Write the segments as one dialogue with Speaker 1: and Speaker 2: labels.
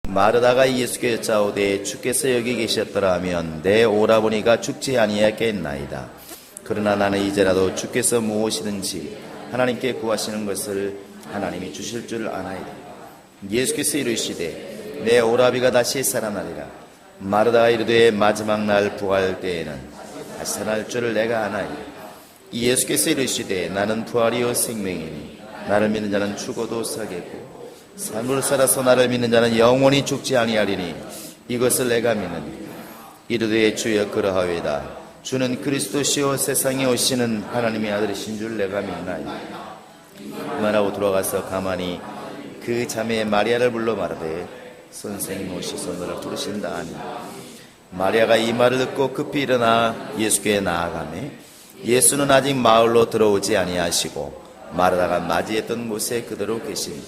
Speaker 1: 마르다가 예수께 여짜오되 주께서 여기 계셨더라면 내 오라버니가 죽지 아니하겠나이다. 그러나 나는 이제라도 주께서 무엇이든지 하나님께 구하시는 것을 하나님이 주실 줄 아나이다. 예수께서 이르시되 내 오라비가 다시 살아나리라. 마르다가 이르되 마지막 날 부활 때에는 다시 살아날 줄을 내가 아나이다. 예수께서 이르시되 나는 부활이요 생명이니 나를 믿는 자는 죽어도 살겠고 삶을 살아서 나를 믿는 자는 영원히 죽지 아니하리니 이것을 내가 믿느니. 이르되 주여 그러하외다. 주는 그리스도시요 세상에 오시는 하나님의 아들이신 줄 내가 믿나이다. 그만하고 돌아가서 가만히 그 자매 마리아를 불러 말하되 선생님 오셔서 너를 부르신다 하니 마리아가 이 말을 듣고 급히 일어나 예수께 나아가매 예수는 아직 마을로 들어오지 아니하시고 마르다가 맞이했던 곳에 그대로 계시니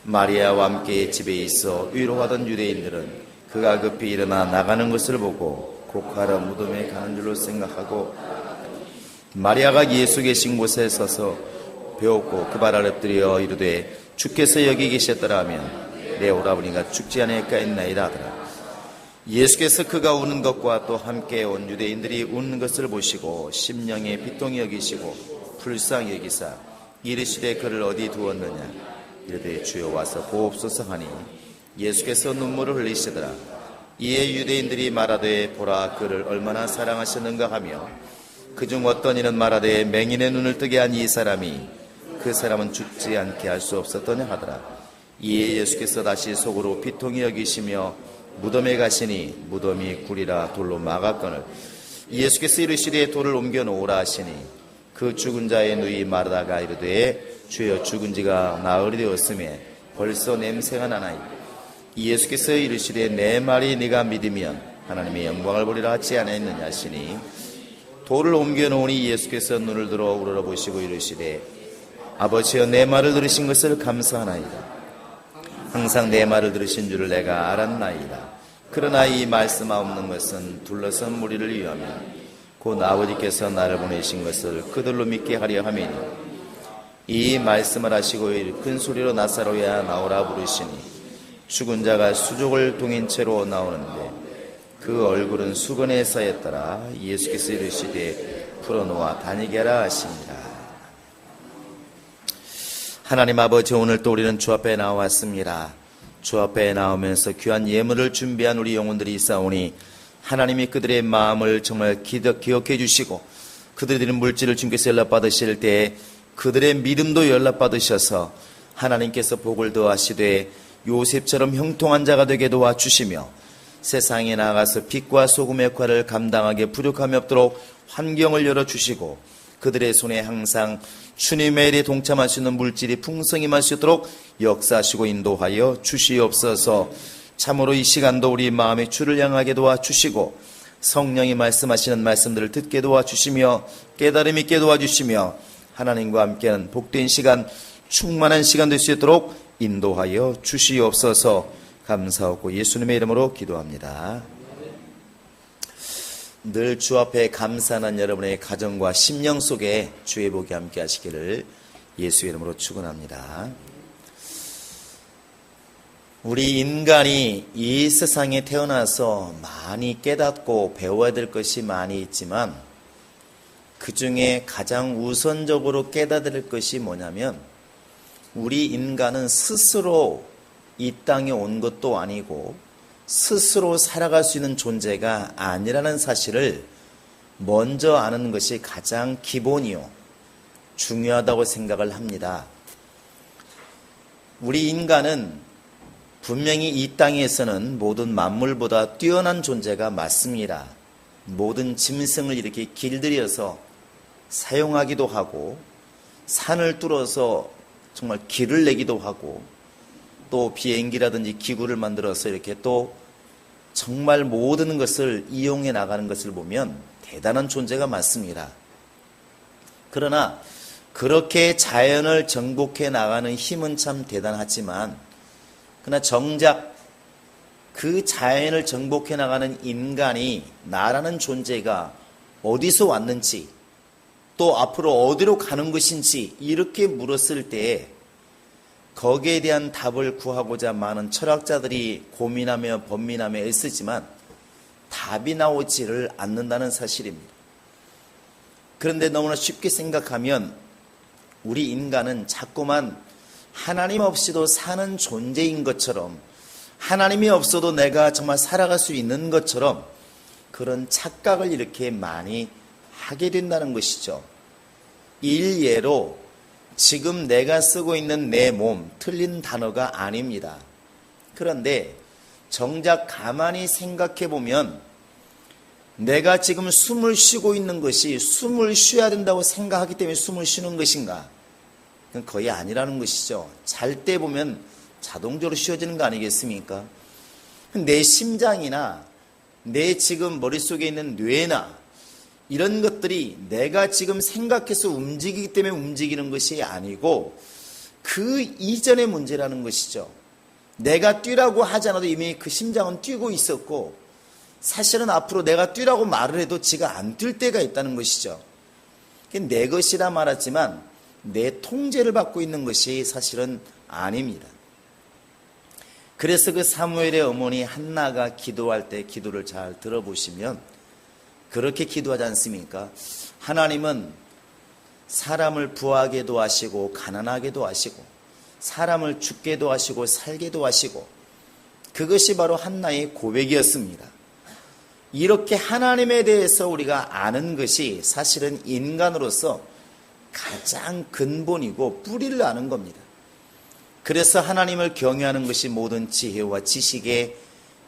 Speaker 1: 마리아와 함께 집에 있어 위로하던 유대인들은 그가 급히 일어나 나가는 것을 보고 곡하러 무덤에 가는 줄로 생각하고 마리아가 예수 계신 곳에 서서 배웠고 그 발 아래 엎드려 이르되 주께서 여기 계셨더라면 내 오라버니가 죽지 아니하였나이다 하더라. 예수께서 그가 우는 것과 또 함께 온 유대인들이 우는 것을 보시고 심령에 비통히 여기시고 불쌍히 여기사 이르시되 그를 어디 두었느냐. 이르되 주여 와서 보옵소서 하니 예수께서 눈물을 흘리시더라. 이에 유대인들이 말하되 보라 그를 얼마나 사랑하셨는가 하며 그중 어떤 이는 말하되 맹인의 눈을 뜨게 한 이 사람이 그 사람은 죽지 않게 할 수 없었더냐 하더라. 이에 예수께서 다시 속으로 비통히 여기시며 무덤에 가시니 무덤이 굴이라 돌로 막았거늘 예수께서 이르시되 돌을 옮겨 놓으라 하시니 그 죽은 자의 누이 마르다가 이르되 주여 죽은 지가 나흘이 되었으며 벌써 냄새가 나나이다. 예수께서 이르시되 내 말이 네가 믿으면 하나님의 영광을 보리라 하지 않았느냐 하시니 돌을 옮겨 놓으니 예수께서 눈을 들어 우러러보시고 이르시되 아버지여 내 말을 들으신 것을 감사하나이다. 항상 내 말을 들으신 줄을 내가 알았나이다. 그러나 이 말씀 없는 것은 둘러선 무리를 위하며 곧 아버지께서 나를 보내신 것을 그들로 믿게 하려 함이니 이 말씀을 하시고 큰 소리로 나사로야 나오라 부르시니 죽은 자가 수족을 동인 채로 나오는데 그 얼굴은 수건에 쌓였더라. 예수께서 이르시되 풀어놓아 다니게 하라 하시니라. 하나님 아버지, 오늘 또 우리는 주 앞에 나왔습니다. 주 앞에 나오면서 귀한 예물을 준비한 우리 영혼들이 있사오니 하나님이 그들의 마음을 정말 기억해 주시고 그들이 드린 물질을 주님께서 연락받으실 때 그들의 믿음도 연락받으셔서 하나님께서 복을 더하시되 요셉처럼 형통한 자가 되게 도와주시며 세상에 나가서 빛과 소금의 역할을 감당하게 부족함이 없도록 환경을 열어주시고 그들의 손에 항상 주님의 일에 동참할 수 있는 물질이 풍성히 임할 수 있도록 역사하시고 인도하여 주시옵소서. 참으로 이 시간도 우리 마음의 주를 향하게 도와주시고 성령이 말씀하시는 말씀들을 듣게 도와주시며 깨달음 있게 도와주시며 하나님과 함께하는 복된 시간, 충만한 시간 될 수 있도록 인도하여 주시옵소서. 감사하고 예수님의 이름으로 기도합니다. 늘 주 앞에 감사하는 여러분의 가정과 심령 속에 주의 복이 함께 하시기를 예수의 이름으로 축원합니다. 우리 인간이 이 세상에 태어나서 많이 깨닫고 배워야 될 것이 많이 있지만 그 중에 가장 우선적으로 깨닫을 것이 뭐냐면 우리 인간은 스스로 이 땅에 온 것도 아니고 스스로 살아갈 수 있는 존재가 아니라는 사실을 먼저 아는 것이 가장 기본이요 중요하다고 생각을 합니다. 우리 인간은 분명히 이 땅에서는 모든 만물보다 뛰어난 존재가 맞습니다. 모든 짐승을 이렇게 길들여서 사용하기도 하고 산을 뚫어서 정말 길을 내기도 하고 또 비행기라든지 기구를 만들어서 이렇게 또 정말 모든 것을 이용해 나가는 것을 보면 대단한 존재가 맞습니다. 그러나 그렇게 자연을 정복해 나가는 힘은 참 대단하지만 그러나 정작 그 자연을 정복해 나가는 인간이 나라는 존재가 어디서 왔는지 또 앞으로 어디로 가는 것인지 이렇게 물었을 때 거기에 대한 답을 구하고자 많은 철학자들이 고민하며 번민하며 애쓰지만 답이 나오지를 않는다는 사실입니다. 그런데 너무나 쉽게 생각하면 우리 인간은 자꾸만 하나님 없이도 사는 존재인 것처럼, 하나님이 없어도 내가 정말 살아갈 수 있는 것처럼 그런 착각을 이렇게 많이 하게 된다는 것이죠. 일예로 지금 내가 쓰고 있는 내 몸, 틀린 단어가 아닙니다. 그런데 정작 가만히 생각해 보면 내가 지금 숨을 쉬고 있는 것이 숨을 쉬어야 된다고 생각하기 때문에 숨을 쉬는 것인가? 그건 거의 아니라는 것이죠. 잘 때 보면 자동적으로 쉬어지는 거 아니겠습니까? 내 심장이나 내 지금 머릿속에 있는 뇌나 이런 것들이 내가 지금 생각해서 움직이기 때문에 움직이는 것이 아니고 그 이전의 문제라는 것이죠. 내가 뛰라고 하지 않아도 이미 그 심장은 뛰고 있었고 사실은 앞으로 내가 뛰라고 말을 해도 지가 안 뛸 때가 있다는 것이죠. 내 것이라 말하지만 내 통제를 받고 있는 것이 사실은 아닙니다. 그래서 그 사무엘의 어머니 한나가 기도할 때 기도를 잘 들어보시면 그렇게 기도하지 않습니까? 하나님은 사람을 부하게도 하시고 가난하게도 하시고 사람을 죽게도 하시고 살게도 하시고 그것이 바로 한나의 고백이었습니다. 이렇게 하나님에 대해서 우리가 아는 것이 사실은 인간으로서 가장 근본이고 뿌리를 아는 겁니다. 그래서 하나님을 경외하는 것이 모든 지혜와 지식의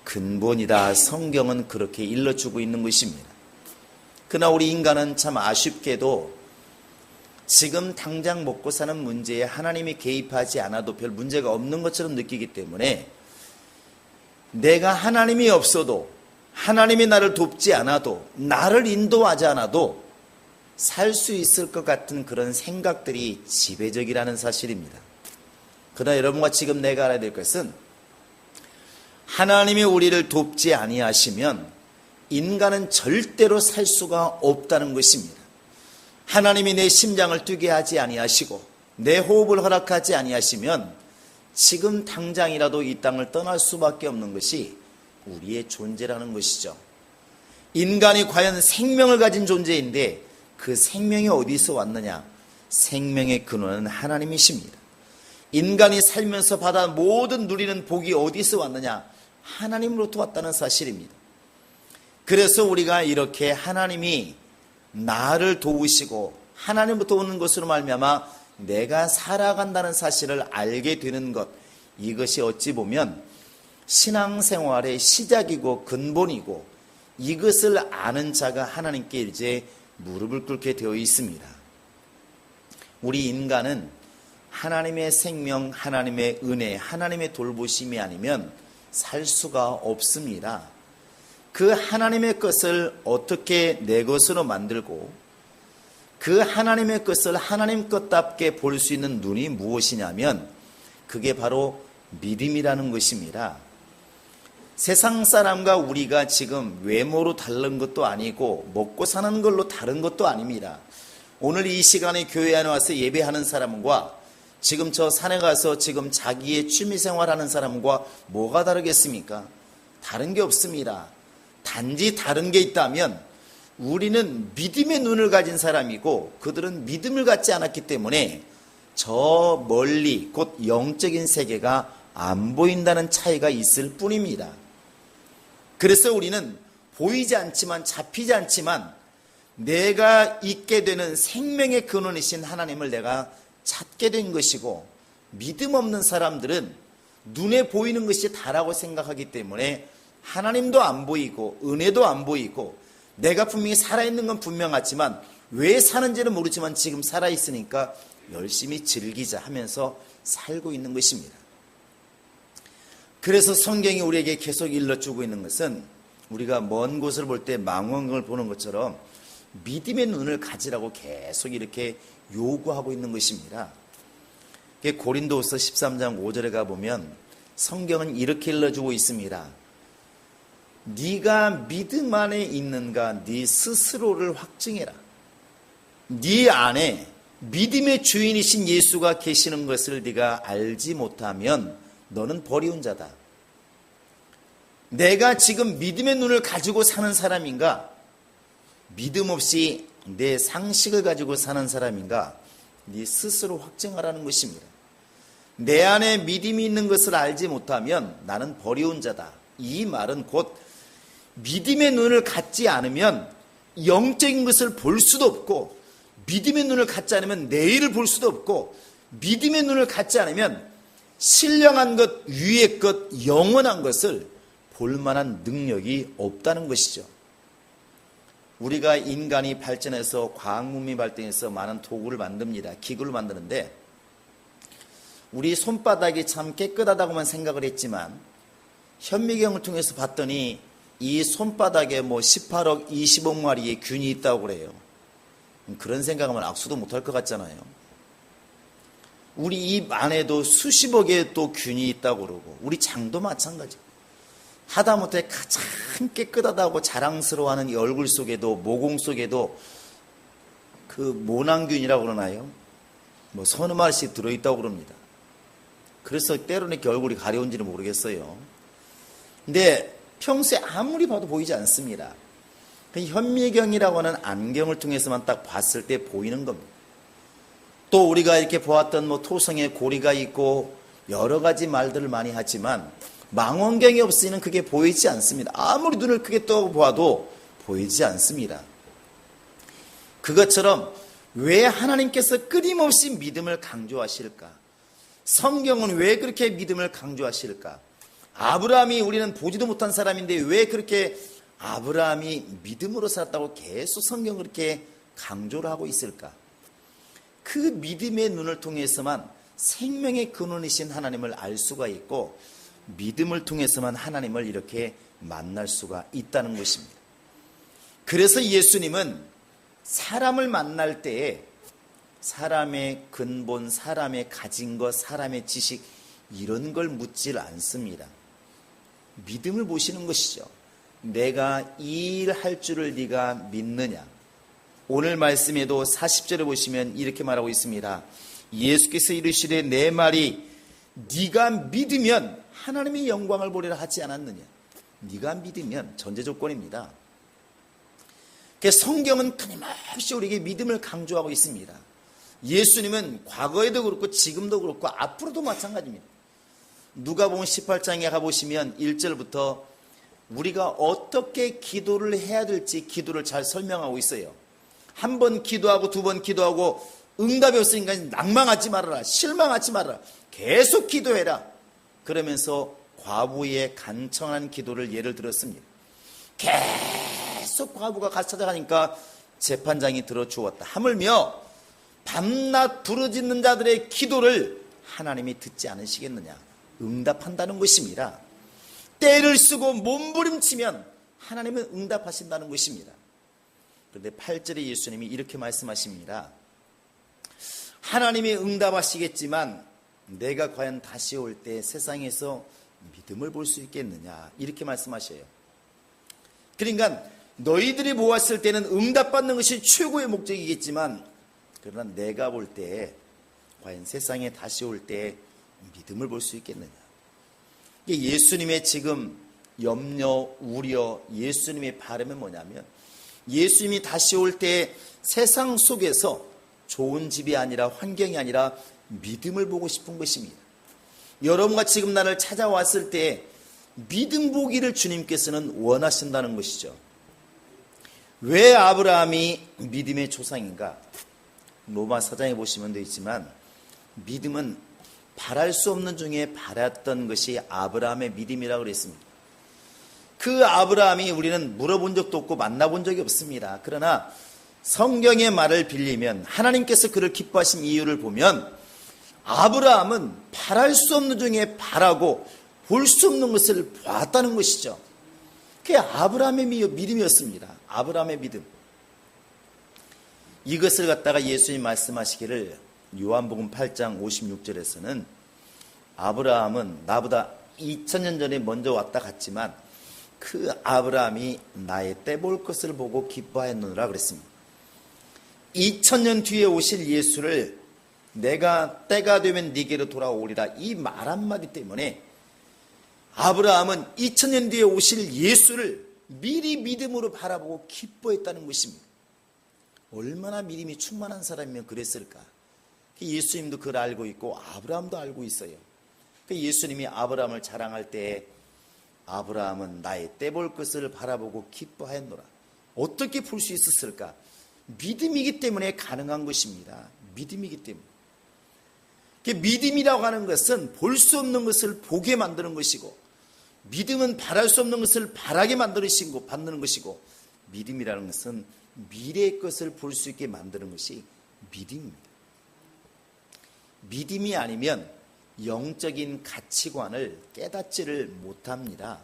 Speaker 1: 근본이다. 성경은 그렇게 일러주고 있는 것입니다. 그러나 우리 인간은 참 아쉽게도 지금 당장 먹고 사는 문제에 하나님이 개입하지 않아도 별 문제가 없는 것처럼 느끼기 때문에 내가 하나님이 없어도 하나님이 나를 돕지 않아도 나를 인도하지 않아도 살 수 있을 것 같은 그런 생각들이 지배적이라는 사실입니다. 그러나 여러분과 지금 내가 알아야 될 것은 하나님이 우리를 돕지 아니하시면 인간은 절대로 살 수가 없다는 것입니다. 하나님이 내 심장을 뛰게 하지 아니하시고 내 호흡을 허락하지 아니하시면 지금 당장이라도 이 땅을 떠날 수밖에 없는 것이 우리의 존재라는 것이죠. 인간이 과연 생명을 가진 존재인데 그 생명이 어디서 왔느냐? 생명의 근원은 하나님이십니다. 인간이 살면서 받아 모든 누리는 복이 어디서 왔느냐? 하나님으로부터 왔다는 사실입니다. 그래서 우리가 이렇게 하나님이 나를 도우시고 하나님부터 오는 것으로 말미암아 내가 살아간다는 사실을 알게 되는 것, 이것이 어찌 보면 신앙생활의 시작이고 근본이고 이것을 아는 자가 하나님께 이제 무릎을 꿇게 되어 있습니다. 우리 인간은 하나님의 생명, 하나님의 은혜, 하나님의 돌보심이 아니면 살 수가 없습니다. 그 하나님의 것을 어떻게 내 것으로 만들고 그 하나님의 것을 하나님 것답게 볼 수 있는 눈이 무엇이냐면 그게 바로 믿음이라는 것입니다. 세상 사람과 우리가 지금 외모로 다른 것도 아니고 먹고 사는 걸로 다른 것도 아닙니다. 오늘 이 시간에 교회 안에 와서 예배하는 사람과 지금 저 산에 가서 지금 자기의 취미생활하는 사람과 뭐가 다르겠습니까? 다른 게 없습니다. 단지 다른 게 있다면 우리는 믿음의 눈을 가진 사람이고 그들은 믿음을 갖지 않았기 때문에 저 멀리 곧 영적인 세계가 안 보인다는 차이가 있을 뿐입니다. 그래서 우리는 보이지 않지만 잡히지 않지만 내가 있게 되는 생명의 근원이신 하나님을 내가 찾게 된 것이고 믿음 없는 사람들은 눈에 보이는 것이 다라고 생각하기 때문에 하나님도 안 보이고 은혜도 안 보이고 내가 분명히 살아있는 건 분명하지만 왜 사는지는 모르지만 지금 살아있으니까 열심히 즐기자 하면서 살고 있는 것입니다. 그래서 성경이 우리에게 계속 일러주고 있는 것은 우리가 먼 곳을 볼 때 망원경을 보는 것처럼 믿음의 눈을 가지라고 계속 이렇게 요구하고 있는 것입니다. 고린도후서 13장 5절에 가보면 성경은 이렇게 일러주고 있습니다. 네가 믿음 안에 있는가 네 스스로를 확증해라. 네 안에 믿음의 주인이신 예수가 계시는 것을 네가 알지 못하면 너는 버리운 자다. 내가 지금 믿음의 눈을 가지고 사는 사람인가? 믿음 없이 내 상식을 가지고 사는 사람인가? 네 스스로 확증하라는 것입니다. 내 안에 믿음이 있는 것을 알지 못하면 나는 버리운 자다. 이 말은 곧 믿음의 눈을 갖지 않으면 영적인 것을 볼 수도 없고, 믿음의 눈을 갖지 않으면 내일을 볼 수도 없고, 믿음의 눈을 갖지 않으면 신령한 것, 위의 것, 영원한 것을 볼 만한 능력이 없다는 것이죠. 우리가 인간이 발전해서 과학문명이 발전해서 많은 도구를 만듭니다. 기구를 만드는데 우리 손바닥이 참 깨끗하다고만 생각을 했지만 현미경을 통해서 봤더니 이 손바닥에 18억 20억 마리의 균이 있다고 그래요. 그런 생각하면 악수도 못할 것 같잖아요. 우리 입 안에도 수십억의 또 균이 있다고 그러고, 우리 장도 마찬가지. 하다못해 가장 깨끗하다고 자랑스러워하는 이 얼굴 속에도, 모공 속에도 그 모낭균이라고 그러나요? 서너 마리씩 들어있다고 그럽니다. 그래서 때로는 이렇게 얼굴이 가려운지는 모르겠어요. 근데 평소에 아무리 봐도 보이지 않습니다. 현미경이라고 하는 안경을 통해서만 딱 봤을 때 보이는 겁니다. 또 우리가 이렇게 보았던 토성에 고리가 있고 여러 가지 말들을 많이 하지만 망원경이 없이는 그게 보이지 않습니다. 아무리 눈을 크게 떠 보아도 보이지 않습니다. 그것처럼 왜 하나님께서 끊임없이 믿음을 강조하실까? 성경은 왜 그렇게 믿음을 강조하실까? 아브라함이 우리는 보지도 못한 사람인데 왜 그렇게 아브라함이 믿음으로 살았다고 계속 성경을 그렇게 강조를 하고 있을까? 그 믿음의 눈을 통해서만 생명의 근원이신 하나님을 알 수가 있고, 믿음을 통해서만 하나님을 이렇게 만날 수가 있다는 것입니다. 그래서 예수님은 사람을 만날 때에 사람의 근본, 사람의 가진 것, 사람의 지식, 이런 걸 묻질 않습니다. 믿음을 보시는 것이죠. 내가 이 일 할 줄을 네가 믿느냐? 오늘 말씀에도 40절에 보시면 이렇게 말하고 있습니다. 예수께서 이르시되 내 말이 네가 믿으면 하나님의 영광을 보리라 하지 않았느냐? 네가 믿으면 전제 조건입니다. 성경은 끊임없이 우리에게 믿음을 강조하고 있습니다. 예수님은 과거에도 그렇고 지금도 그렇고 앞으로도 마찬가지입니다. 누가복음 18장에 가보시면 1절부터 우리가 어떻게 기도를 해야 될지 기도를 잘 설명하고 있어요. 한 번 기도하고 두 번 기도하고 응답이 없으니까 낭망하지 말아라, 실망하지 말아라, 계속 기도해라. 그러면서 과부의 간청한 기도를 예를 들었습니다. 계속 과부가 같이 찾아가니까 재판장이 들어주었다. 하물며 밤낮 부르짖는 자들의 기도를 하나님이 듣지 않으시겠느냐? 응답한다는 것입니다. 때를 쓰고 몸부림치면 하나님은 응답하신다는 것입니다. 그런데 8절에 예수님이 이렇게 말씀하십니다. 하나님이 응답하시겠지만 내가 과연 다시 올 때 세상에서 믿음을 볼 수 있겠느냐? 이렇게 말씀하셔요. 그러니까 너희들이 보았을 때는 응답받는 것이 최고의 목적이겠지만, 그러나 내가 볼 때 과연 세상에 다시 올 때 믿음을 볼 수 있겠느냐? 예수님의 지금 염려, 우려, 예수님의 바람은 뭐냐면 예수님이 다시 올 때 세상 속에서 좋은 집이 아니라, 환경이 아니라 믿음을 보고 싶은 것입니다. 여러분과 지금 나를 찾아왔을 때 믿음 보기를 주님께서는 원하신다는 것이죠. 왜 아브라함이 믿음의 조상인가? 로마 4장에 보시면 되어 있지만 믿음은 바랄 수 없는 중에 바랐던 것이 아브라함의 믿음이라고 그랬습니다. 그 아브라함이 우리는 물어본 적도 없고 만나본 적이 없습니다. 그러나 성경의 말을 빌리면, 하나님께서 그를 기뻐하신 이유를 보면 아브라함은 바랄 수 없는 중에 바라고 볼 수 없는 것을 보았다는 것이죠. 그게 아브라함의 믿음이었습니다. 아브라함의 믿음. 이것을 갖다가 예수님 말씀하시기를 요한복음 8장 56절에서는 아브라함은 나보다 2000년 전에 먼저 왔다 갔지만 그 아브라함이 나의 때 볼 것을 보고 기뻐하였느니라 그랬습니다. 2000년 뒤에 오실 예수를 내가 때가 되면 네게로 돌아오리라, 이 말 한마디 때문에 아브라함은 2000년 뒤에 오실 예수를 미리 믿음으로 바라보고 기뻐했다는 것입니다. 얼마나 믿음이 충만한 사람이면 그랬을까? 예수님도 그걸 알고 있고 아브라함도 알고 있어요. 예수님이 아브라함을 자랑할 때 아브라함은 나의 떼볼 것을 바라보고 기뻐하였노라. 어떻게 볼 수 있었을까? 믿음이기 때문에 가능한 것입니다. 믿음이기 때문에. 믿음이라고 하는 것은 볼 수 없는 것을 보게 만드는 것이고, 믿음은 바랄 수 없는 것을 바라게 만드는 것이고, 믿음이라는 것은 미래의 것을 볼 수 있게 만드는 것이 믿음입니다. 믿음이 아니면 영적인 가치관을 깨닫지를 못합니다.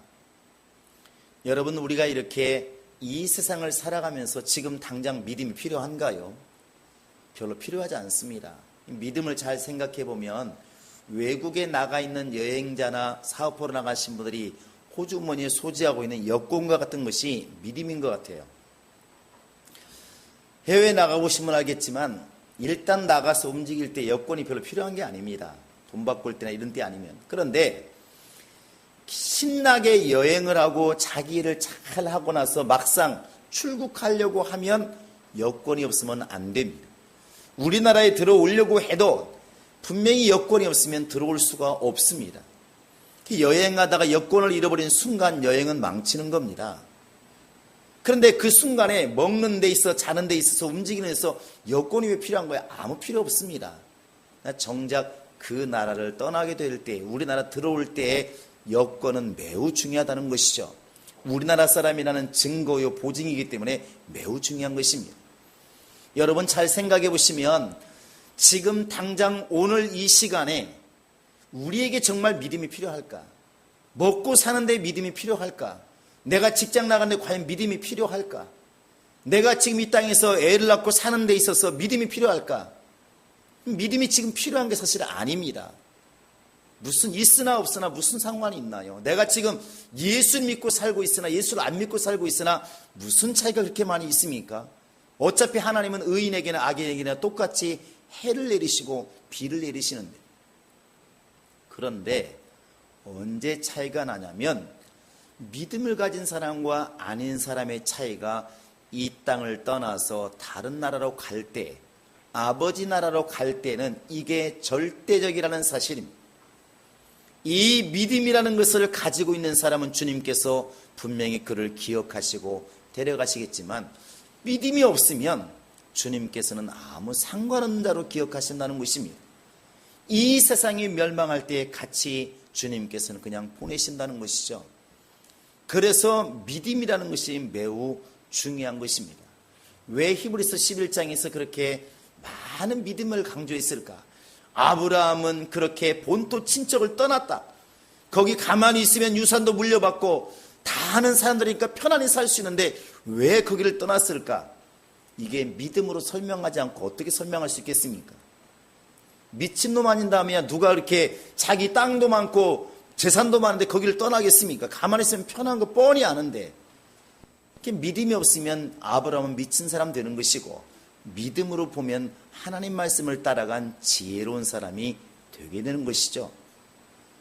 Speaker 1: 여러분, 우리가 이렇게 이 세상을 살아가면서 지금 당장 믿음이 필요한가요? 별로 필요하지 않습니다. 믿음을 잘 생각해 보면 외국에 나가 있는 여행자나 사업하러 나가신 분들이 호주머니에 소지하고 있는 여권과 같은 것이 믿음인 것 같아요. 해외에 나가보신 분 알겠지만 일단 나가서 움직일 때 여권이 별로 필요한 게 아닙니다. 돈 받고 올 때나 이런 때 아니면. 그런데 신나게 여행을 하고 자기 일을 잘 하고 나서 막상 출국하려고 하면 여권이 없으면 안 됩니다. 우리나라에 들어오려고 해도 분명히 여권이 없으면 들어올 수가 없습니다. 여행하다가 여권을 잃어버린 순간 여행은 망치는 겁니다. 그런데 그 순간에 먹는 데 있어, 자는 데 있어서, 움직이는 데 있어 여권이 왜 필요한 거야? 아무 필요 없습니다. 정작 그 나라를 떠나게 될 때, 우리나라 들어올 때 여권은 매우 중요하다는 것이죠. 우리나라 사람이라는 증거요, 보증이기 때문에 매우 중요한 것입니다. 여러분 잘 생각해 보시면 지금 당장 오늘 이 시간에 우리에게 정말 믿음이 필요할까? 먹고 사는데 믿음이 필요할까? 내가 직장 나가는데 과연 믿음이 필요할까? 내가 지금 이 땅에서 애를 낳고 사는 데 있어서 믿음이 필요할까? 믿음이 지금 필요한 게 사실 아닙니다. 무슨 있으나 없으나 무슨 상관이 있나요? 내가 지금 예수 믿고 살고 있으나 예수를 안 믿고 살고 있으나 무슨 차이가 그렇게 많이 있습니까? 어차피 하나님은 의인에게나 악인에게나 똑같이 해를 내리시고 비를 내리시는데, 그런데 언제 차이가 나냐면 믿음을 가진 사람과 아닌 사람의 차이가 이 땅을 떠나서 다른 나라로 갈 때, 아버지 나라로 갈 때는 이게 절대적이라는 사실입니다. 이 믿음이라는 것을 가지고 있는 사람은 주님께서 분명히 그를 기억하시고 데려가시겠지만, 믿음이 없으면 주님께서는 아무 상관없는 자로 기억하신다는 것입니다. 이 세상이 멸망할 때 같이 주님께서는 그냥 보내신다는 것이죠. 그래서 믿음이라는 것이 매우 중요한 것입니다. 왜 히브리서 11장에서 그렇게 많은 믿음을 강조했을까? 아브라함은 그렇게 본토 친척을 떠났다. 거기 가만히 있으면 유산도 물려받고 다 하는 사람들이니까 편안히 살 수 있는데 왜 거기를 떠났을까? 이게 믿음으로 설명하지 않고 어떻게 설명할 수 있겠습니까? 미친놈 아닌다면 누가 그렇게 자기 땅도 많고 재산도 많은데 거기를 떠나겠습니까? 가만히 있으면 편한 거 뻔히 아는데. 믿음이 없으면 아브라함은 미친 사람 되는 것이고, 믿음으로 보면 하나님 말씀을 따라간 지혜로운 사람이 되게 되는 것이죠.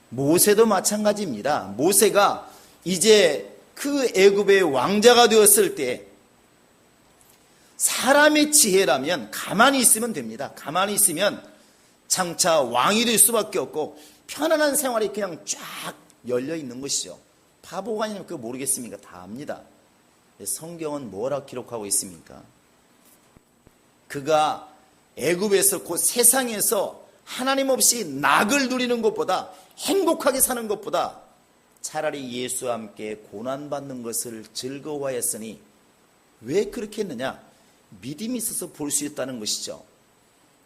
Speaker 1: 모세도 마찬가지입니다. 모세가 이제 그 애굽의 왕자가 되었을 때 사람의 지혜라면 가만히 있으면 됩니다. 가만히 있으면 장차 왕이 될 수밖에 없고 편안한 생활이 그냥 쫙 열려 있는 것이죠. 바보가 아니면 그거 모르겠습니까? 다 압니다. 성경은 뭐라고 기록하고 있습니까? 그가 애굽에서 곧 세상에서 하나님 없이 낙을 누리는 것보다, 행복하게 사는 것보다 차라리 예수와 함께 고난받는 것을 즐거워하였으니 왜 그렇게 했느냐? 믿음이 있어서 볼 수 있다는 것이죠.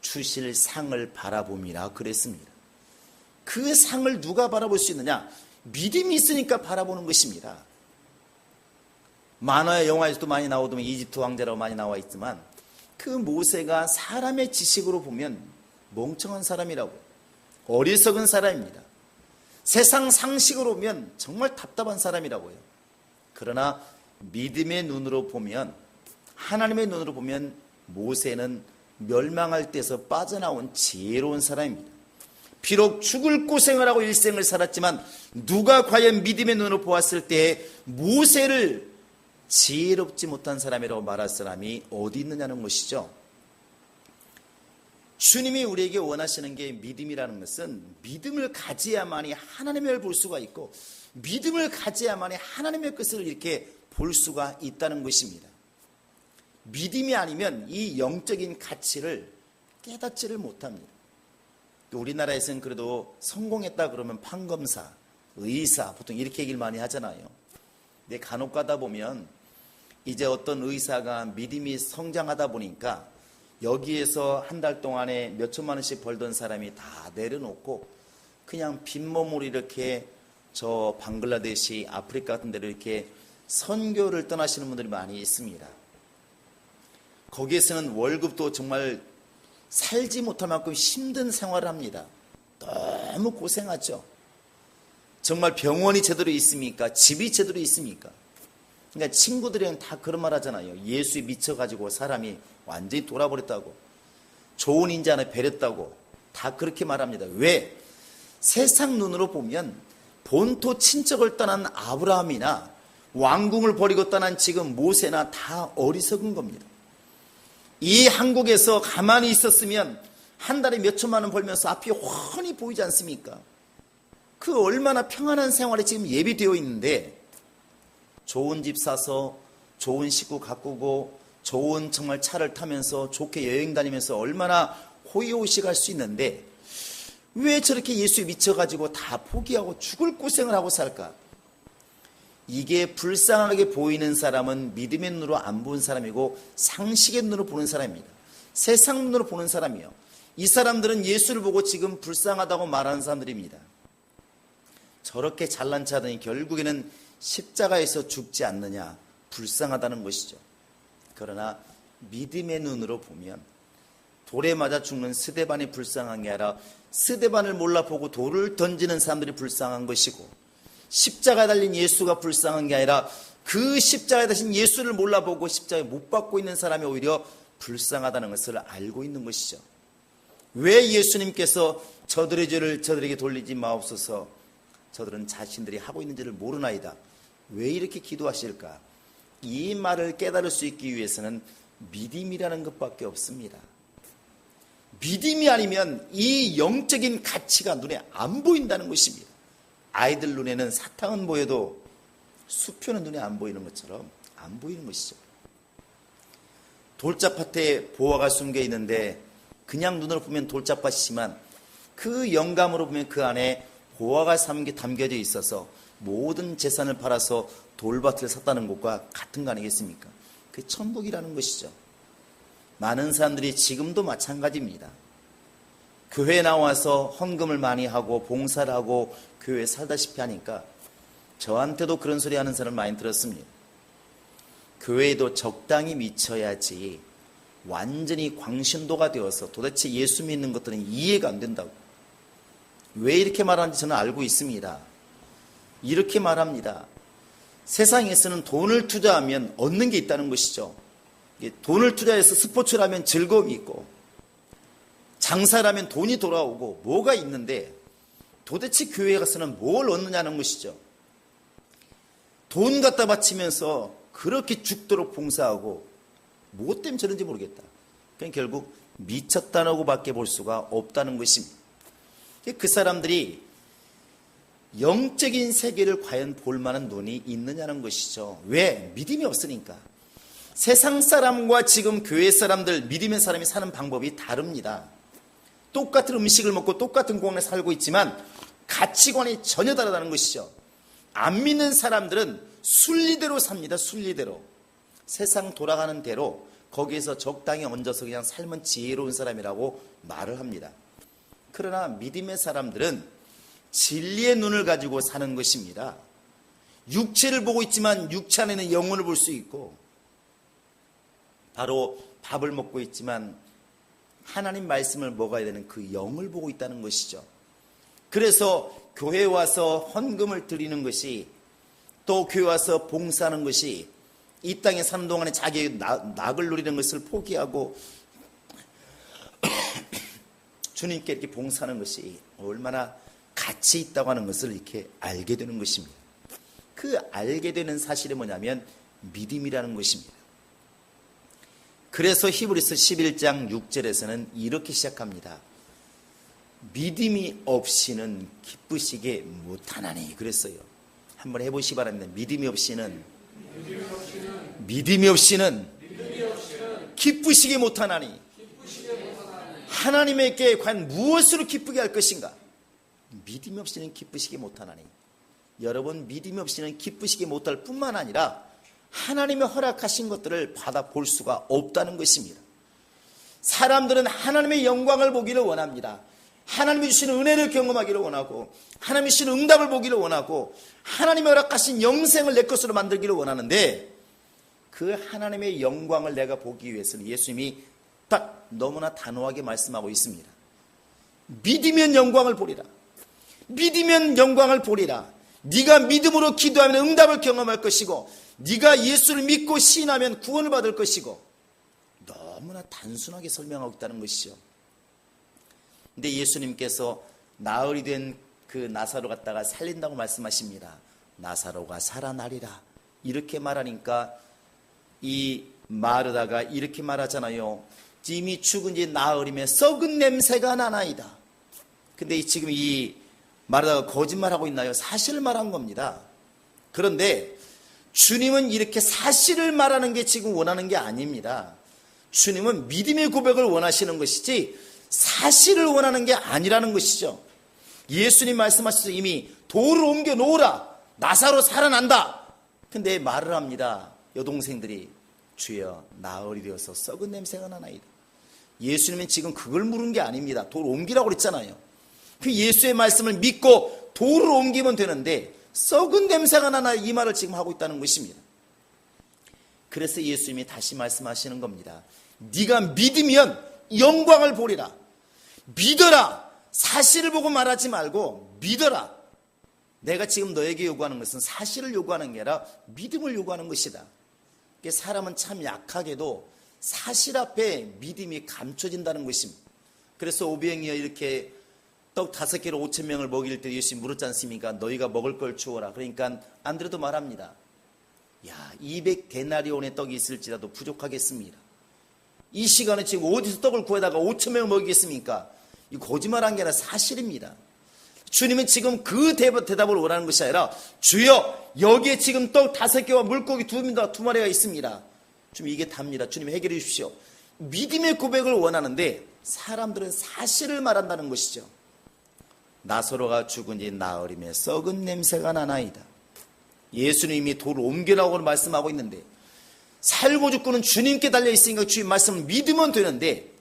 Speaker 1: 주실 상을 바라봄이라 그랬습니다. 그 상을 누가 바라볼 수 있느냐? 믿음이 있으니까 바라보는 것입니다. 만화의 영화에서도 많이 나오더만 이집트 왕자라고 많이 나와 있지만 그 모세가 사람의 지식으로 보면 멍청한 사람이라고, 어리석은 사람입니다. 세상 상식으로 보면 정말 답답한 사람이라고요. 그러나 믿음의 눈으로 보면, 하나님의 눈으로 보면 모세는 멸망할 때서 빠져나온 지혜로운 사람입니다. 비록 죽을 고생을 하고 일생을 살았지만 누가 과연 믿음의 눈으로 보았을 때 모세를 지혜롭지 못한 사람이라고 말할 사람이 어디 있느냐는 것이죠. 주님이 우리에게 원하시는 게 믿음이라는 것은 믿음을 가져야만이 하나님을 볼 수가 있고 믿음을 가져야만이 하나님의 것을 이렇게 볼 수가 있다는 것입니다. 믿음이 아니면 이 영적인 가치를 깨닫지를 못합니다. 우리나라에서는 그래도 성공했다 그러면 판검사, 의사 보통 이렇게 얘기를 많이 하잖아요. 근데 간혹 가다 보면 이제 어떤 의사가 믿음이 성장하다 보니까 여기에서 한 달 동안에 몇 천만 원씩 벌던 사람이 다 내려놓고 그냥 빈몸으로 이렇게 저 방글라데시, 아프리카 같은 데로 이렇게 선교를 떠나시는 분들이 많이 있습니다. 거기에서는 월급도 정말 살지 못할 만큼 힘든 생활을 합니다. 너무 고생하죠. 정말 병원이 제대로 있습니까? 집이 제대로 있습니까? 그러니까 친구들이랑 다 그런 말 하잖아요. 예수에 미쳐가지고 사람이 완전히 돌아버렸다고, 좋은 인자 하나 베렸다고 다 그렇게 말합니다. 왜? 세상 눈으로 보면 본토 친척을 떠난 아브라함이나 왕궁을 버리고 떠난 지금 모세나 다 어리석은 겁니다. 이 한국에서 가만히 있었으면 한 달에 몇 천만 원 벌면서 앞이 훤히 보이지 않습니까? 그 얼마나 평안한 생활이 지금 예비되어 있는데 좋은 집 사서 좋은 식구 가꾸고 좋은 정말 차를 타면서 좋게 여행 다니면서 얼마나 호의호식할 수 있는데 왜 저렇게 예수에 미쳐가지고 다 포기하고 죽을 고생을 하고 살까? 이게 불쌍하게 보이는 사람은 믿음의 눈으로 안 보는 사람이고 상식의 눈으로 보는 사람입니다. 세상 눈으로 보는 사람이요. 이 사람들은 예수를 보고 지금 불쌍하다고 말하는 사람들입니다. 저렇게 잘난 체 하더니 결국에는 십자가에서 죽지 않느냐, 불쌍하다는 것이죠. 그러나 믿음의 눈으로 보면 돌에 맞아 죽는 스데반이 불쌍한 게 아니라 스데반을 몰라보고 돌을 던지는 사람들이 불쌍한 것이고 십자가에 달린 예수가 불쌍한 게 아니라 그 십자가에 달린 예수를 몰라보고 십자가에 못 박고 있는 사람이 오히려 불쌍하다는 것을 알고 있는 것이죠. 왜 예수님께서 저들의 죄를 저들에게 돌리지 마옵소서, 저들은 자신들이 하고 있는지를 모르나이다, 왜 이렇게 기도하실까? 이 말을 깨달을 수 있기 위해서는 믿음이라는 것밖에 없습니다. 믿음이 아니면 이 영적인 가치가 눈에 안 보인다는 것입니다. 아이들 눈에는 사탕은 보여도 수표는 눈에 안 보이는 것처럼 안 보이는 것이죠. 돌짝밭에 보화가 숨겨 있는데 그냥 눈으로 보면 돌짝밭이지만 그 영감으로 보면 그 안에 보화가 담겨져 있어서 모든 재산을 팔아서 돌밭을 샀다는 것과 같은 거 아니겠습니까? 그게 천국이라는 것이죠. 많은 사람들이 지금도 마찬가지입니다. 교회에 나와서 헌금을 많이 하고 봉사를 하고 교회에 살다시피 하니까 저한테도 그런 소리 하는 사람 많이 들었습니다. 교회에도 적당히 미쳐야지 완전히 광신도가 되어서 도대체 예수 믿는 것들은 이해가 안 된다고. 왜 이렇게 말하는지 저는 알고 있습니다. 이렇게 말합니다. 세상에서는 돈을 투자하면 얻는 게 있다는 것이죠. 돈을 투자해서 스포츠를 하면 즐거움이 있고 장사를 하면 돈이 돌아오고 뭐가 있는데 도대체 교회에 가서는 뭘 얻느냐는 것이죠. 돈 갖다 바치면서 그렇게 죽도록 봉사하고 뭐 때문에 저런지 모르겠다. 그냥 결국 미쳤다고 밖에 볼 수가 없다는 것입니다. 그 사람들이 영적인 세계를 과연 볼 만한 눈이 있느냐는 것이죠. 왜? 믿음이 없으니까. 세상 사람과 지금 교회 사람들, 믿음의 사람이 사는 방법이 다릅니다. 똑같은 음식을 먹고 똑같은 공간에 살고 있지만 가치관이 전혀 다르다는 것이죠. 안 믿는 사람들은 순리대로 삽니다. 순리대로. 세상 돌아가는 대로 거기에서 적당히 얹어서 그냥 삶은 지혜로운 사람이라고 말을 합니다. 그러나 믿음의 사람들은 진리의 눈을 가지고 사는 것입니다. 육체를 보고 있지만 육체 안에는 영혼을 볼 수 있고 바로 밥을 먹고 있지만 하나님 말씀을 먹어야 되는 그 영을 보고 있다는 것이죠. 그래서 교회에 와서 헌금을 드리는 것이 또 교회 와서 봉사하는 것이 이 땅에 사는 동안에 자기의 낙을 누리는 것을 포기하고 주님께 이렇게 봉사하는 것이 얼마나 가치 있다고 하는 것을 이렇게 알게 되는 것입니다. 그 알게 되는 사실이 뭐냐면 믿음이라는 것입니다. 그래서 히브리서 11장 6절에서는 이렇게 시작합니다. 믿음이 없이는 기쁘시게 못하나니 그랬어요. 한번 해보시기 바랍니다. 믿음이 없이는 기쁘시게 못하나니 하나님에게 과연 무엇으로 기쁘게 할 것인가? 믿음이 없이는 기쁘시게 못하나니. 여러분, 믿음이 없이는 기쁘시게 못할 뿐만 아니라 하나님의 허락하신 것들을 받아볼 수가 없다는 것입니다. 사람들은 하나님의 영광을 보기를 원합니다. 하나님이 주시는 은혜를 경험하기를 원하고 하나님이 주시는 응답을 보기를 원하고 하나님의 허락하신 영생을 내 것으로 만들기를 원하는데 그 하나님의 영광을 내가 보기 위해서는 예수님이 딱 너무나 단호하게 말씀하고 있습니다. 믿으면 영광을 보리라. 믿으면 영광을 보리라. 네가 믿음으로 기도하면 응답을 경험할 것이고 네가 예수를 믿고 시인하면 구원을 받을 것이고 너무나 단순하게 설명하고 있다는 것이죠. 근데 예수님께서 나흘이 된 그 나사로 갖다가 살린다고 말씀하십니다. 나사로가 살아나리라. 이렇게 말하니까 이 마르다가 이렇게 말하잖아요. 이미 죽은 지 나흘이면 썩은 냄새가 나나이다. 근데 지금 이 마르다가 거짓말하고 있나요? 사실을 말한 겁니다. 그런데 주님은 이렇게 사실을 말하는 게 지금 원하는 게 아닙니다. 주님은 믿음의 고백을 원하시는 것이지 사실을 원하는 게 아니라는 것이죠. 예수님 말씀하셔서 이미 돌을 옮겨 놓으라. 나사로 살아난다. 근데 말을 합니다. 여동생들이 주여 나흘이 되어서 썩은 냄새가 나나이다. 예수님은 지금 그걸 물은 게 아닙니다. 돌 옮기라고 그랬잖아요. 그 예수의 말씀을 믿고 돌을 옮기면 되는데 썩은 냄새가 나나 이 말을 지금 하고 있다는 것입니다. 그래서 예수님이 다시 말씀하시는 겁니다. 네가 믿으면 영광을 보리라. 믿어라. 사실을 보고 말하지 말고 믿어라. 내가 지금 너에게 요구하는 것은 사실을 요구하는 게 아니라 믿음을 요구하는 것이다. 사람은 참 약하게도 사실 앞에 믿음이 감춰진다는 것입니다. 그래서 오병이어 이렇게 떡 5개로 5,000명을 먹일 때 예수님이 물었지 않습니까? 너희가 먹을 걸 주어라. 그러니까 안드레도 말합니다. 야, 200데나리온의 떡이 있을지라도 부족하겠습니다. 이 시간에 지금 어디서 떡을 구해다가 5,000명을 먹이겠습니까? 이 거짓말한 게 아니라 사실입니다. 주님은 지금 그 대답을 원하는 것이 아니라 주여 여기에 지금 떡 5개와 물고기 2마리가 있습니다. 주님 이게 답니다. 주님 해결해 주십시오. 믿음의 고백을 원하는데 사람들은 사실을 말한다는 것이죠. 나사로가 죽은 지 나흘이면 썩은 냄새가 나나이다. 예수님이 돌을 옮기라고 말씀하고 있는데 살고 죽고는 주님께 달려있으니까 주님 말씀을 믿으면 되는데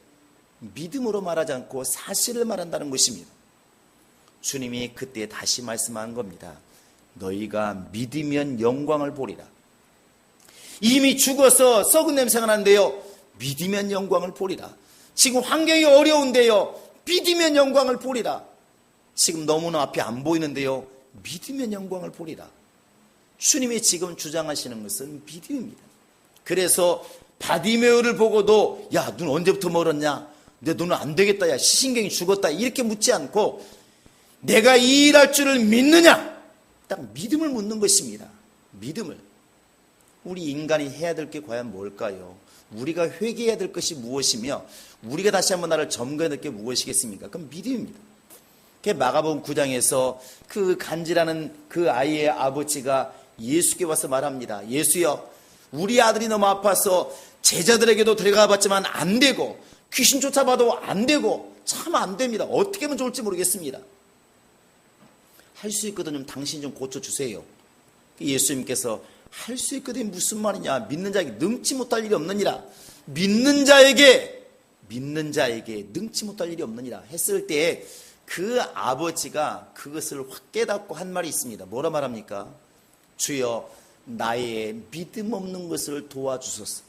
Speaker 1: 믿음으로 말하지 않고 사실을 말한다는 것입니다. 주님이 그때 다시 말씀한 겁니다. 너희가 믿으면 영광을 보리라. 이미 죽어서 썩은 냄새가 나는데요. 믿으면 영광을 보리라. 지금 환경이 어려운데요. 믿으면 영광을 보리라. 지금 너무나 앞이 안 보이는데요. 믿으면 영광을 보리라. 주님이 지금 주장하시는 것은 믿음입니다. 그래서 바디메오를 보고도 야, 눈 언제부터 멀었냐? 내 눈은 안 되겠다. 야, 시신경이 죽었다. 이렇게 묻지 않고 내가 이 일할 줄을 믿느냐? 딱 믿음을 묻는 것입니다. 믿음을. 우리 인간이 해야 될 게 과연 뭘까요? 우리가 회개해야 될 것이 무엇이며 우리가 다시 한번 나를 점검해야 될 게 무엇이겠습니까? 그건 믿음입니다. 마가복음 9장에서 그 간지라는 그 아이의 아버지가 예수께 와서 말합니다. 예수여, 우리 아들이 너무 아파서 제자들에게도 데려가 봤지만 안 되고 귀신 쫓아봐도 안 되고 참 안 됩니다. 어떻게 하면 좋을지 모르겠습니다. 할 수 있거든요. 당신 좀 고쳐주세요. 예수님께서 할 수 있거든요. 무슨 말이냐. 믿는 자에게 능치 못할 일이 없느니라. 믿는 자에게 능치 못할 일이 없느니라 했을 때에 그 아버지가 그것을 확 깨닫고 한 말이 있습니다. 뭐라 말합니까? 주여 나의 믿음 없는 것을 도와주소서.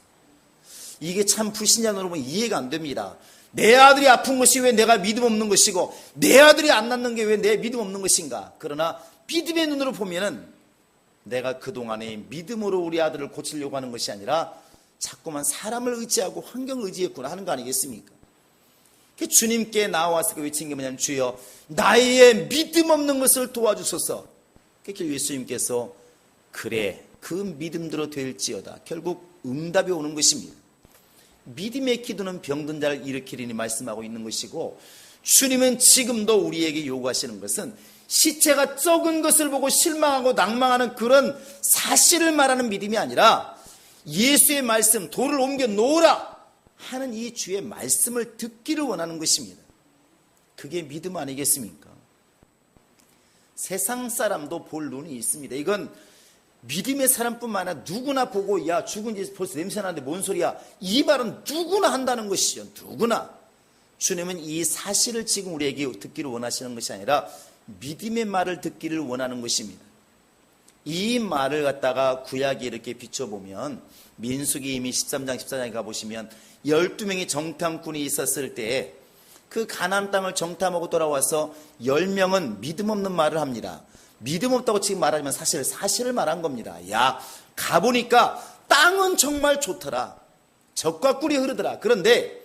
Speaker 1: 이게 참 불신자로 보면 이해가 안 됩니다. 내 아들이 아픈 것이 왜 내가 믿음 없는 것이고 내 아들이 안 낫는 게 왜 내 믿음 없는 것인가. 그러나 믿음의 눈으로 보면은 내가 그동안에 믿음으로 우리 아들을 고치려고 하는 것이 아니라 자꾸만 사람을 의지하고 환경을 의지했구나 하는 거 아니겠습니까? 주님께 나와서 외친 게 뭐냐면, 주여 나의 믿음 없는 것을 도와주소서. 예수님께서 그래 그 믿음대로 될지어다. 결국 응답이 오는 것입니다. 믿음의 기도는 병든 자를 일으키리니 말씀하고 있는 것이고, 주님은 지금도 우리에게 요구하시는 것은 시체가 적은 것을 보고 실망하고 낭망하는 그런 사실을 말하는 믿음이 아니라 예수의 말씀, 돌을 옮겨 놓으라 하는 이 주의 말씀을 듣기를 원하는 것입니다. 그게 믿음 아니겠습니까? 세상 사람도 볼 눈이 있습니다. 이건 믿음의 사람뿐만 아니라 누구나 보고, 야 죽은 지 벌써 냄새 나는데 뭔 소리야, 이 말은 누구나 한다는 것이죠. 누구나. 주님은 이 사실을 지금 우리에게 듣기를 원하시는 것이 아니라 믿음의 말을 듣기를 원하는 것입니다. 이 말을 갖다가 구약에 이렇게 비춰보면, 민수기 이미 13장 14장에 가보시면 12명의 정탐꾼이 있었을 때 그 가나안 땅을 정탐하고 돌아와서 10명은 믿음 없는 말을 합니다. 믿음 없다고 지금 말하지만 사실을 말한 겁니다. 야, 가보니까 땅은 정말 좋더라. 젖과 꿀이 흐르더라. 그런데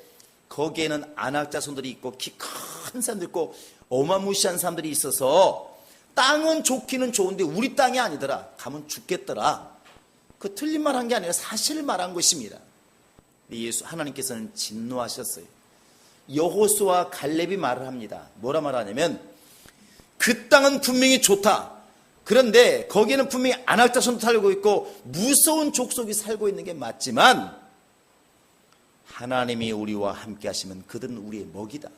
Speaker 1: 거기에는 안악자손들이 있고 키 큰 사람들 있고 어마무시한 사람들이 있어서 땅은 좋기는 좋은데 우리 땅이 아니더라. 가면 죽겠더라. 그 틀린 말 한 게 아니라 사실을 말한 것입니다. 예수 하나님께서는 진노하셨어요. 여호수아 갈렙이 말을 합니다. 뭐라 말하냐면, 그 땅은 분명히 좋다. 그런데 거기에는 분명히 안악자손도 살고 있고 무서운 족속이 살고 있는 게 맞지만, 하나님이 우리와 함께 하시면 그들은 우리의 먹이다.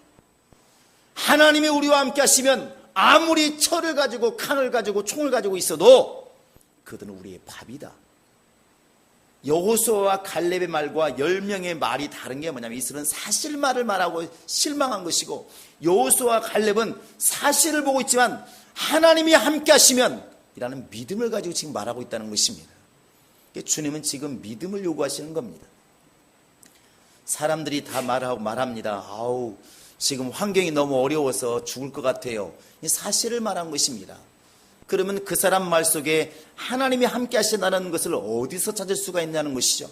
Speaker 1: 하나님이 우리와 함께 하시면 아무리 철을 가지고 칼을 가지고 총을 가지고 있어도 그들은 우리의 밥이다. 여호수아와 갈렙의 말과 10명의 말이 다른 게 뭐냐면, 이스라엘은 사실말을 말하고 실망한 것이고, 여호수아와 갈렙은 사실을 보고 있지만 하나님이 함께 하시면 이라는 믿음을 가지고 지금 말하고 있다는 것입니다. 주님은 지금 믿음을 요구하시는 겁니다. 사람들이 다 말합니다. 아우, 지금 환경이 너무 어려워서 죽을 것 같아요. 사실을 말한 것입니다. 그러면 그 사람 말 속에 하나님이 함께 하신다는 것을 어디서 찾을 수가 있냐는 것이죠.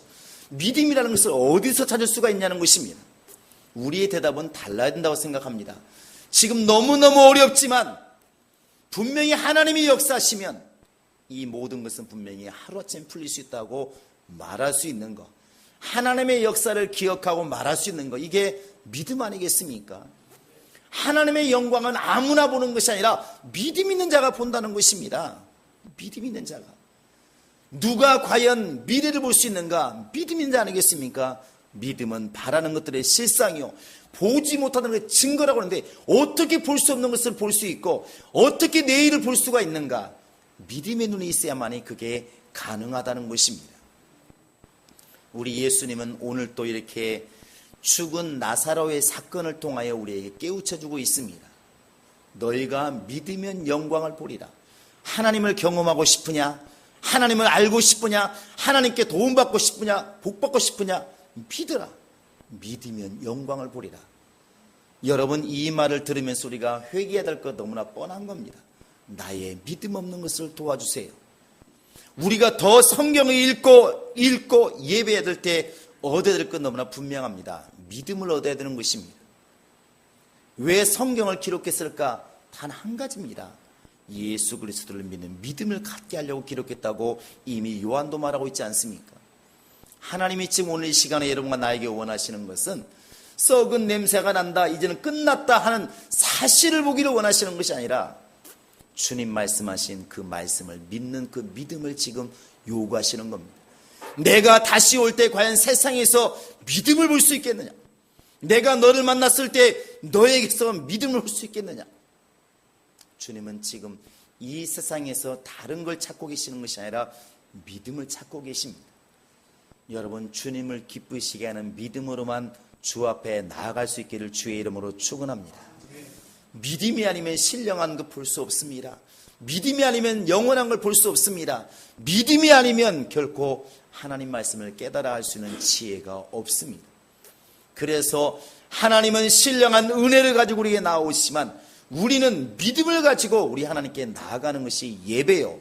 Speaker 1: 믿음이라는 것을 어디서 찾을 수가 있냐는 것입니다. 우리의 대답은 달라야 된다고 생각합니다. 지금 너무너무 어렵지만 분명히 하나님이 역사하시면 이 모든 것은 분명히 하루아침에 풀릴 수 있다고 말할 수 있는 것, 하나님의 역사를 기억하고 말할 수 있는 것, 이게 믿음 아니겠습니까? 하나님의 영광은 아무나 보는 것이 아니라 믿음 있는 자가 본다는 것입니다. 믿음 있는 자가. 누가 과연 미래를 볼 수 있는가? 믿음 있는 자 아니겠습니까? 믿음은 바라는 것들의 실상이요, 보지 못하는 것의 증거라고 하는데, 어떻게 볼 수 없는 것을 볼 수 있고 어떻게 내일을 볼 수가 있는가? 믿음의 눈이 있어야만이 그게 가능하다는 것입니다. 우리 예수님은 오늘 또 이렇게 죽은 나사로의 사건을 통하여 우리에게 깨우쳐주고 있습니다. 너희가 믿으면 영광을 보리라. 하나님을 경험하고 싶으냐? 하나님을 알고 싶으냐? 하나님께 도움받고 싶으냐? 복받고 싶으냐? 믿으라. 믿으면 영광을 보리라. 여러분, 이 말을 들으면서 우리가 회개해야 될 것 너무나 뻔한 겁니다. 나의 믿음 없는 것을 도와주세요. 우리가 더 성경을 읽고 예배해야 될 때 얻어야 될 것 너무나 분명합니다. 믿음을 얻어야 되는 것입니다. 왜 성경을 기록했을까? 단 한 가지입니다. 예수 그리스도를 믿는 믿음을 갖게 하려고 기록했다고 이미 요한도 말하고 있지 않습니까? 하나님이 지금 오늘 이 시간에 여러분과 나에게 원하시는 것은 썩은 냄새가 난다, 이제는 끝났다 하는 사실을 보기를 원하시는 것이 아니라 주님 말씀하신 그 말씀을 믿는 그 믿음을 지금 요구하시는 겁니다. 내가 다시 올 때 과연 세상에서 믿음을 볼 수 있겠느냐? 내가 너를 만났을 때 너에게서 믿음을 볼 수 있겠느냐? 주님은 지금 이 세상에서 다른 걸 찾고 계시는 것이 아니라 믿음을 찾고 계십니다. 여러분, 주님을 기쁘시게 하는 믿음으로만 주 앞에 나아갈 수 있기를 주의 이름으로 축원합니다. 믿음이 아니면 신령한 것 볼 수 없습니다. 믿음이 아니면 영원한 걸 볼 수 없습니다. 믿음이 아니면 결코 하나님 말씀을 깨달아 할 수 있는 지혜가 없습니다. 그래서 하나님은 신령한 은혜를 가지고 우리에게 나오시지만 우리는 믿음을 가지고 우리 하나님께 나아가는 것이 예배요,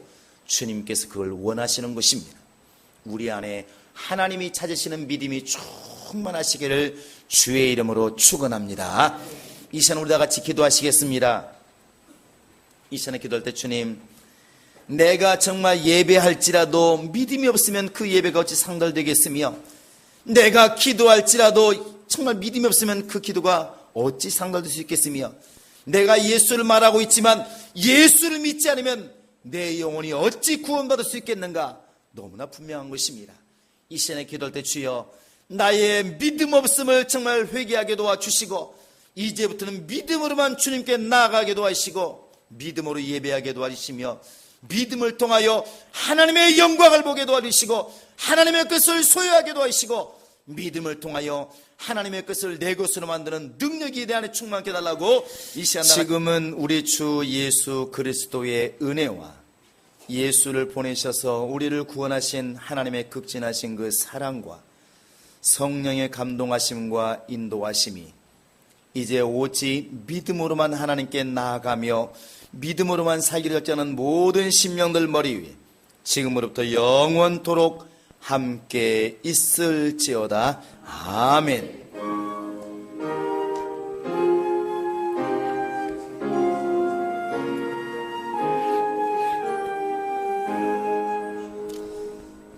Speaker 1: 주님께서 그걸 원하시는 것입니다. 우리 안에 하나님이 찾으시는 믿음이 충만하시기를 주의 이름으로 축원합니다. 이 시간 우리 다 같이 기도하시겠습니다. 이 시간에 기도할 때 주님, 내가 정말 예배할지라도 믿음이 없으면 그 예배가 어찌 상달되겠으며, 내가 기도할지라도 정말 믿음이 없으면 그 기도가 어찌 상달될 수 있겠으며, 내가 예수를 말하고 있지만 예수를 믿지 않으면 내 영혼이 어찌 구원받을 수 있겠는가? 너무나 분명한 것입니다. 이 시간에 기도할 때 주여, 나의 믿음 없음을 정말 회개하게 도와주시고, 이제부터는 믿음으로만 주님께 나아가게 도와주시고, 믿음으로 예배하게 도와주시며, 믿음을 통하여 하나님의 영광을 보게 도와주시고, 하나님의 것을 소유하게 도와주시고, 믿음을 통하여 하나님의 것을 내 것으로 만드는 능력이 내 안에 충만케 해달라고 이 시간 지금은 우리 주 예수 그리스도의 은혜와 예수를 보내셔서 우리를 구원하신 하나님의 극진하신 그 사랑과 성령의 감동하심과 인도하심이 이제 오직 믿음으로만 하나님께 나아가며 믿음으로만 살기를 결정하는 모든 심령들 머리 위에 지금으로부터 영원토록 함께 있을지어다. 아멘.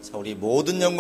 Speaker 1: 자, 우리 모든 영광